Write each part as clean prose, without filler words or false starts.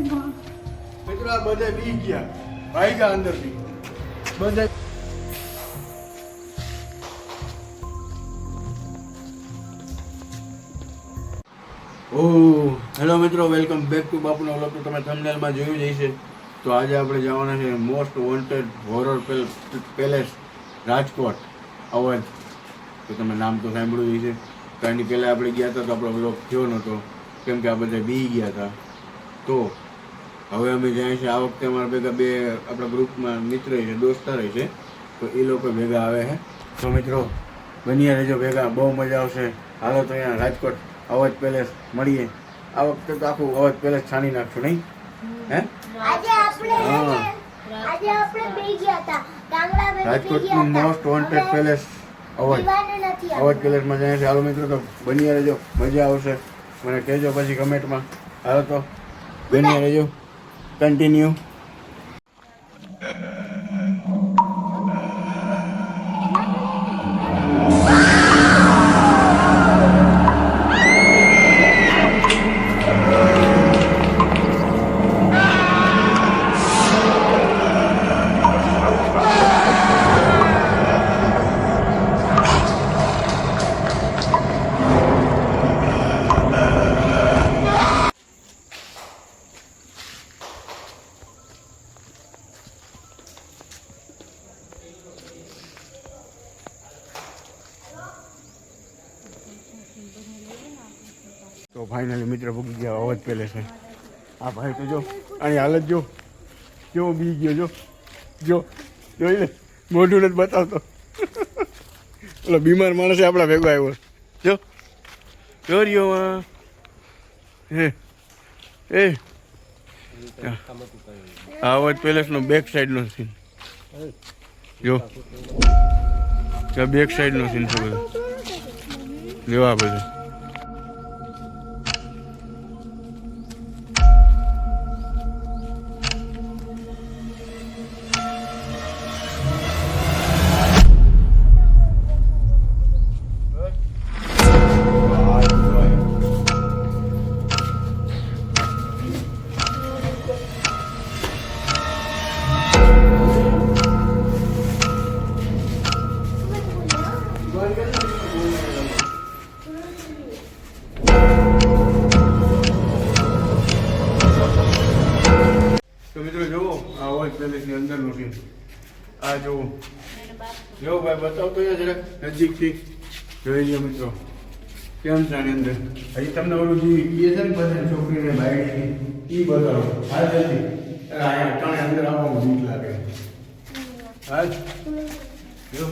મિત્રો આ બધા બી ગયા ભાઈ ગયા અંદરથી બધા. હેલો મિત્રો, વેલકમ બેક ટુ બાપુનો વ્લોગ. તમે થંબનેલમાં જોયું જ હશે. તો આજે આપણે જવાના છે most wanted horror palace Rajkot Awadh. તો તમે નામ તો સાંભળ્યું હશે. તો એની પહેલાં આપણે ગયા હતા તો આપણો વ્લોગ થયો નહોતો કેમ કે આ બધા બી ગયા હતા. તો હવે અમે જાય છે આ વખતે અમારા ભેગા બે આપણા ગ્રુપમાં મિત્ર છે, દોસ્તાર છે, તો એ લોકો ભેગા આવે છે. તો મિત્રો બન્યા રહેજો ભેગા, બહુ મજા આવશે. હાલો તો અહીંયા રાજકોટ અવધ પેલેસ મળીએ. આ વખતે તો આખું અવધ પેલેસ છાણી નાખશું, નહીં હે? રાજકોટનું મોસ્ટ વોન્ટેડ પેલેસ અવધ પેલેસમાં જાય છે. હાલો મિત્રો તો બન્યા રહેજો, મજા આવશે. મને કહેજો પછી કમેન્ટમાં. હાલો તો બન્યા રહેજો, કન્ટિન્યુ. તો ફાઇનલી મિત્ર ભૂગી ગયા અવધ પેલેસ છે. આ ભાઈ તો જો આની હાલત જો કેવો બી ગયો, જો જો જોઈ લે, મોઢું નથી બતાવતો. ઓલો બીમાર માણસ આપણા ભેગો આવ્યો, જો જોરિયોમાં હે એ અવધ પેલેસનો બેક સાઈડનો સીન જો, બેક સાઈડનો સીન છે બધો. જો આ બધું પેલેસની અંદરનો સીન આ જોવો. જો ભાઈ બતાવતો જરાક નજીકથી જોઈ લો મિત્રો કેમ છે આની અંદર. હજી તમને ઓલું જે એ છે ને બધા છોકરીને બાયડી એ બતાવો. હા જલ્દી અહીંયા ત્રણે અંદર આવવામાં બીક લાગે. હા જો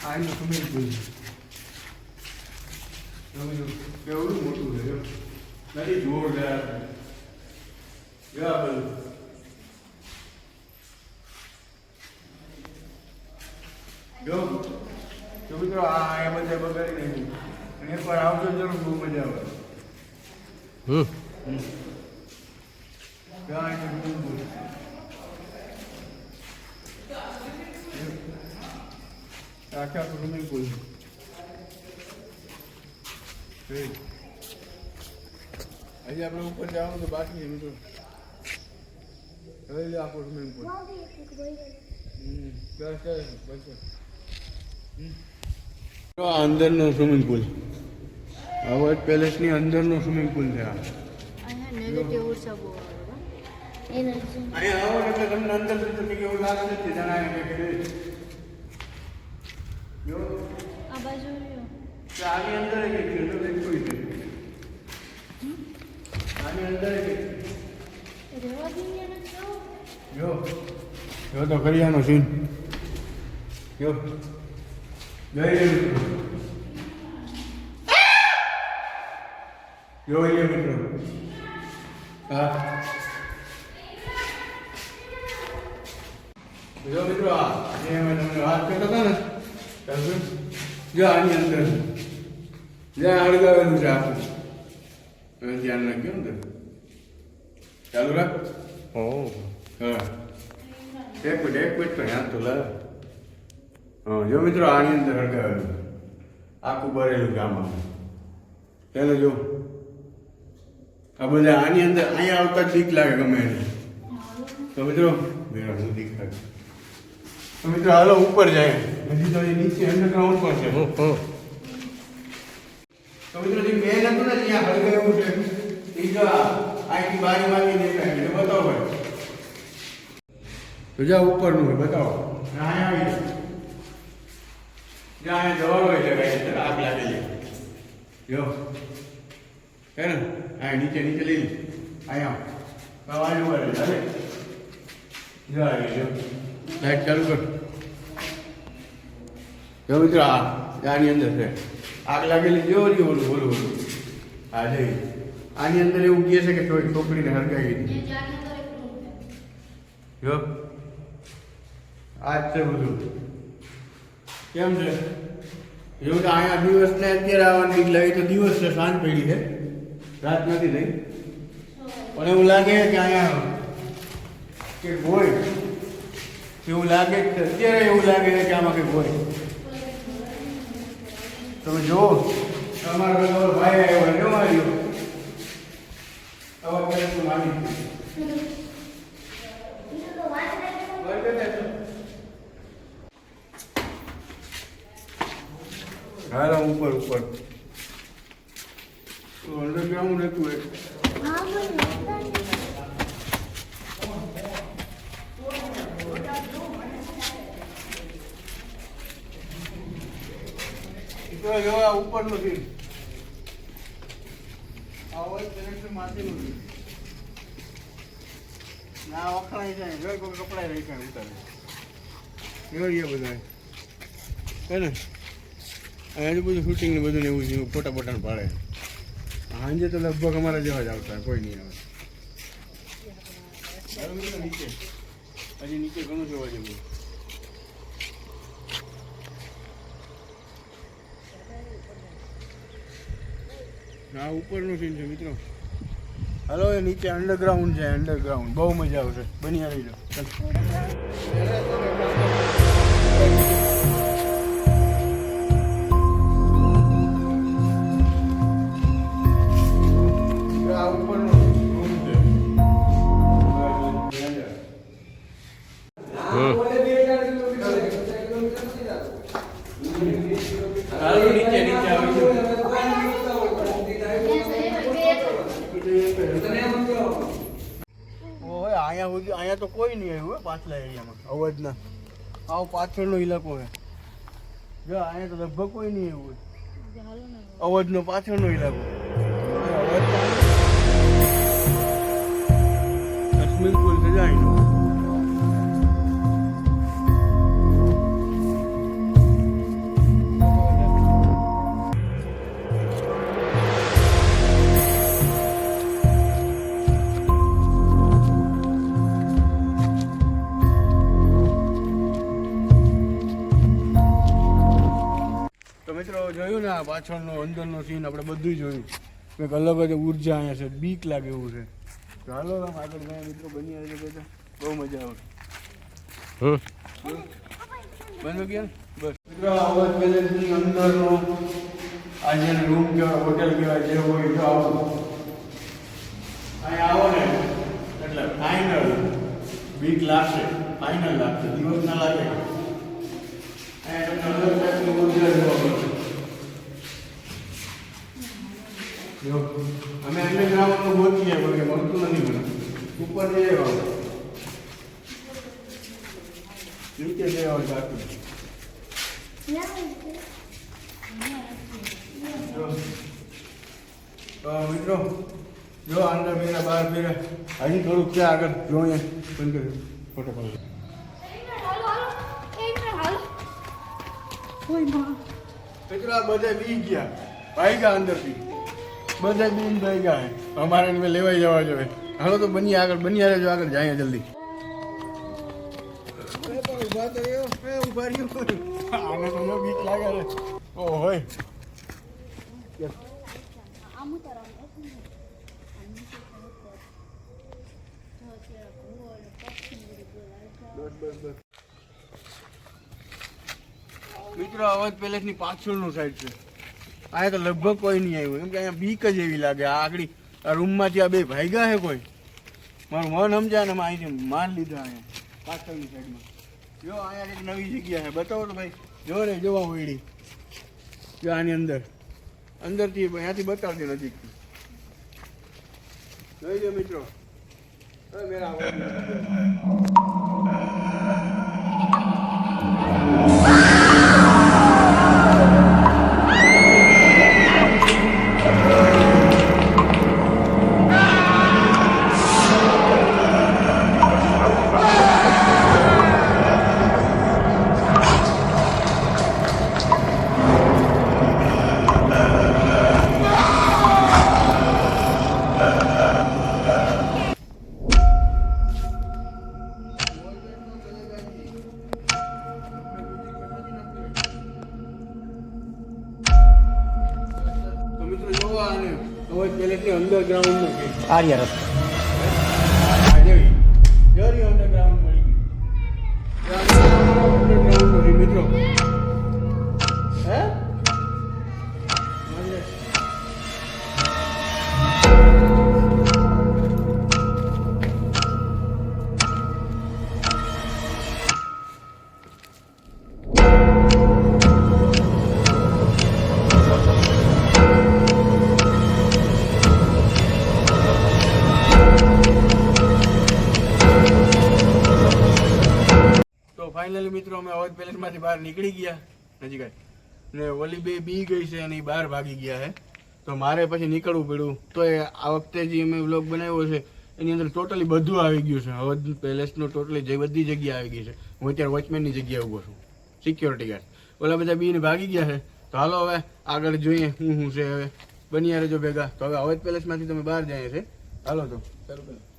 આ એનું સ્વિમિંગ પુલ કેવડું મોટું છે, જો નથી જોરદાર. જો આ બધું જો મિત્રો આ એ બધા બગાડી નાખ્યું. અને એકવાર આવજો જરૂર, બહુ મજા આવે. આખા સ્વિમિંગ પુલ હજી આપણે ઉપર જવાનું તો બાકી છે મિત્રો. હવે આખો સ્વિમિંગ પુલ અંદરનો સ્વિમિંગ પુલ, અવધ પેલેસની અંદરનો સ્વિમિંગ પુલ છે. અહીંયા આવો એટલે તમને અંદર કેવું લાગે છે આની અંદર આની અંદર જો તો કરિયાનો સીન જો જોઈ લે મિત્રો. હા જો મિત્રો આ અમે તમને વાત કરતા હતા ને, જો આની અંદર જ્યાં અડગાવેલું છે આખું, તમે ધ્યાન રાખજો ને. ચાલુ રાખ. હા એક મિનિટ તો યાદ તો લાવ. હા જો મિત્રો આની અંદર અડગાવેલું આખું ભરેલું છે આમાં. ચાલો જો આ બધા આની અંદર અહીંયા આવતા જ બીક લાગે ગમે એને. તો મિત્રો મેરા હું દેખાડ. તો મિત્રો હાલો ઉપર જાય. હજી તો એ નીચે અંડરગ્રાઉન્ડ પર છે. તો મિત્રો જે મેન હતું ને ત્યાં હળગે એવું છે. એ જો આખી બારીમાંથી દેખાય એટલે બતાવો ભાઈ. તો જા ઉપરનું છે બતાવો. અહીંયા આવી જાય. જ્યાં અહીંયા જવાનું હોય છે કઈ આગ લાગેલી. જો હે ને આ નીચે નીચે લઈ અહીંયા વાળી ઉપર ચાલે જો આવી જો લાઈટ ચાલુ કર. જો મિત્રો આની અંદર છે આગ લાગેલી. જો ઓલું ઓલું ઓલું ઓલું હા જઈ આની અંદર એવું કહે છે કે છોકરીને હરગાવી દીધી. જો આ જ છે બધું. કેમ છે એવું તો અહીંયા દિવસ ને અત્યારે આવવાની બીક લાગી. તો દિવસ છે, સાંજ પડી છે, રાત નથી થઈ. પણ એવું લાગે કે અહીંયા કે હોય એવું લાગે. અત્યારે એવું લાગે છે કે આમાં કંઈક હોય. તમે જુઓ તમારો ભાઈ આવ્યો કેવો આવ્યો આવા કરે તો માની હાલો ઉપર ઉપર અંડરગ્રાઉન્ડ હતું એક. જોવા ઉપર નથી માથેનું ના વખણાઈ જાય. જો કોઈ કપડા રહી જાય ઉતારે જોઈએ બધા હે ને. અહીંયા બધું શૂટિંગ ને બધું એવું છે. ફોટા બોટા પાડે. સાંજે તો લગભગ અમારા જેવા જ આવતા, કોઈ નહીં આવે. નીચે હજી નીચે ઘણું જોવા જેવું. આ ઉપરનું સીન છે મિત્રો. હાલો એ નીચે અંડરગ્રાઉન્ડ છે. અંડરગ્રાઉન્ડ બહુ મજા આવશે. બની આવી જાઓ. અહીંયા તો કોઈ નહીં આવ્યું પાછલા એરિયામાં અવધના. આવો પાછળનો ઇલાકો છે. જો અહીંયા તો લગભગ કોઈ નહીં આવ્યું. અવધનો પાછળનો ઇલાકો. સ્વિમિંગ પુલ છે જાય. મિત્રો જોયું ને આ પાછળનો અંદરનો સીન આપણે બધું જોયું. કંઈક અલગ જ ઉર્જા અહીંયા છે. બીક લાગે એવું છે. ચાલો આમ આગળ ગયા મિત્રો. બની આવે છે બહુ મજા આવે. બનો ગયા બસ મિત્રો. અવધ પેલેસની અંદરનો આ જે રૂમ કહેવાય, હોટેલ કહેવાય, જે હોય તો આવો અહીંયા આવો ને એટલે ફાઇનલ બીક લાગશે. ફાઇનલ લાગશે. દિવસ ના લાગે. અહીંયા તમને અલગ ટાઈપની ઉર્જા જોવા મળશે. જો અમે અંડરગ્રાઉન્ડનું ગોતીએ પણ કે મળતું નથી. મને ઉપર જઈએ નીચે જઈએ બાકી. મિત્રો જો અંદર ફેરા બહાર ફેરા હજી થોડુંક છે આગળ. જો અહીંયા બંધ કર્યું ફોટો પાડો. મિત્રો આ બધા બી ગયા ભાઈ ગયા અંદરથી. બધા બીન ભાઈ ગયા. અમારે લેવાઈ જવા જોઈએ. હાલો તો બની આગળ. બની આવે જો આગળ જાય જલ્દી. ઉભા રહ્યો. આને તો બીક લાગે છે. ઓ હોય મિત્રો અવધ પેલેસની પાછળનું સાઈડ છે. અહીંયા તો લગભગ કોઈ નહીં આવ્યું. કેમ કે અહીંયા બીક જ એવી લાગે. આગળ આ રૂમમાંથી આ બે ભાગ્યા છે કોઈ મારું મન સમજાય ને અહીંથી માન લીધા અહીંયા પાછળની સાઈડમાં જો અહીંયા એક નવી જગ્યા છે બતાવો તો ભાઈ જો રે જોવા હોયડી જો આની અંદરથી અહીંયાથી બતાવજો નજીકથી જોઈ લો મિત્રો મેરા અંડરગ્રાઉન્ડ આર્ય રસ્તો અંડરગ્રાઉન્ડ મળી ગયું મિત્રો હે ફાઇનલી મિત્રો અમે અવધ પેલેસમાંથી બહાર નીકળી ગયા નજીક ને ઓલી બે બી ગઈ છે અને બહાર ભાગી ગયા છે તો મારે પછી નીકળવું પડ્યું તો એ આ વખતે જે અમે વ્લોગ બનાવ્યો છે એની અંદર ટોટલી બધું આવી ગયું છે અવધ પેલેસનું ટોટલી જે બધી જગ્યા આવી ગઈ છે હું અત્યારે વોચમેનની જગ્યાએ ઊભો છું સિક્યોરિટી ગાર્ડ ઓલા બધા બીને ભાગી ગયા છે તો હાલો હવે આગળ જોઈએ શું છે હવે બની રહેજો ભેગા તો હવે અવધ પેલેસમાંથી તમે બહાર જઈએ છે હાલો તો ચાલો પેલા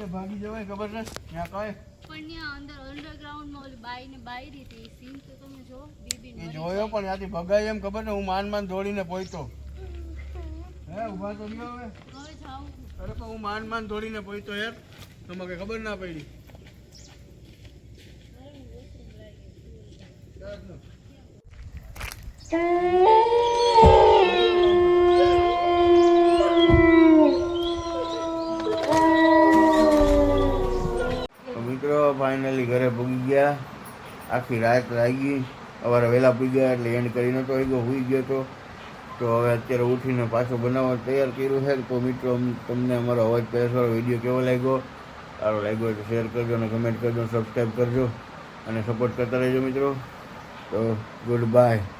ભાગી જવાય ખબર છે ત્યાં કહે પણ ત્યાં અંદર અંડરગ્રાઉન્ડ માં ઓલી બાઈ ને બાયરી હતી સીન તો તમે જો બીબી એ જોયો પણ ત્યાંથી ભગાય એમ ખબર ને હું માન દોડીને પહોંચ્યો હે ઊભા તો રહ્યો હવે જાઉં અરે પણ હું માન દોડીને પહોંચ્યો યાર તમને ખબર ના પડી ફાઇનલી ઘરે પૂગી ગયા આખી રાત લાગી સવારે વહેલા પૂગ્યા એટલે એન્ડ કરી નહોતો ગયો હોઈ ગયો તો હવે અત્યારે ઉઠીને પાછો બનાવવા તૈયાર કર્યું છે તો મિત્રો તમને અમારો અવાજ પેલેસવાળો વિડીયો કેવો લાગ્યો સારો લાગ્યો તો શેર કરજો અને કમેન્ટ કરજો સબસ્ક્રાઈબ કરજો અને સપોર્ટ કરતા રહેજો મિત્રો તો ગુડ બાય.